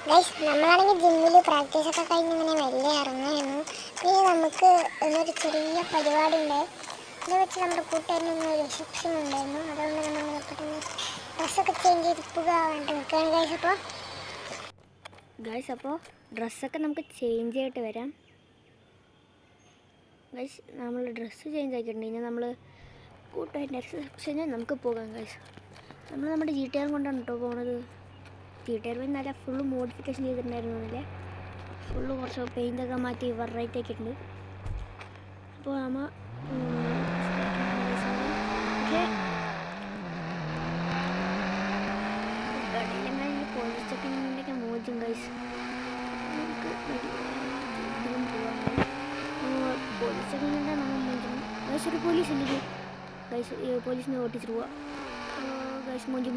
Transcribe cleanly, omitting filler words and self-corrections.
Guys നമ്മളാണെങ്കിൽ ജിമ്മിൽ പ്രാക്ടീസൊക്കെ കഴിഞ്ഞ് ഇങ്ങനെ മെല്ലെ ഇറങ്ങുമായിരുന്നു. പിന്നെ നമുക്ക് എന്നൊരു ചെറിയ പരിപാടി ഉണ്ട്. ഇത് വെച്ച് നമ്മുടെ കൂട്ടുകാരനൊന്ന് റിസപ്ഷൻ ഉണ്ടായിരുന്നു. അതുകൊണ്ട് നമ്മൾ പെട്ടെന്ന് ഡ്രസ്സൊക്കെ ചേഞ്ച് ചെയ്ത് പോകാനായിട്ട് നിൽക്കുകയാണ് ഗൈസ്. അപ്പോൾ ഡ്രസ്സൊക്കെ നമുക്ക് ചേഞ്ച് ആയിട്ട് വരാം. ഗൈസ് നമ്മൾ ഡ്രസ്സ് ചേഞ്ച് ആക്കിയിട്ടുണ്ട്. ഇനി നമ്മൾ കൂട്ടുകാരൻ്റെ റിസപ്ഷന് നമുക്ക് പോകാം ഗൈസ്. നമ്മൾ നമ്മുടെ GTR കൊണ്ടാണ് കേട്ടോ പോകുന്നത്. GTR നല്ല ഫുള്ള് മോഡിഫിക്കേഷൻ ചെയ്തിട്ടുണ്ടായിരുന്നു. അതിലെ ഫുള്ള് കുറച്ച് പെയിൻ്റൊക്കെ മാറ്റി വെറൈറ്റി ആക്കിയിട്ടുണ്ട്. അപ്പോൾ നമ്മൾ പോലീസ് ചെക്കിങ്ങിൻ്റെയൊക്കെ മോചും ഗൈസ്. നമുക്ക് പോലീസ് ചെക്കിങ്ങിൻ്റെ നമ്മൾ മോചും ഗൈസ്. ഒരു പോലീസ് ഉണ്ടെങ്കിൽ ഗൈസ് പോലീസിനെ ഓട്ടിച്ചിട്ട് പോവാം ഗൈസ്. മൊഞ്ചി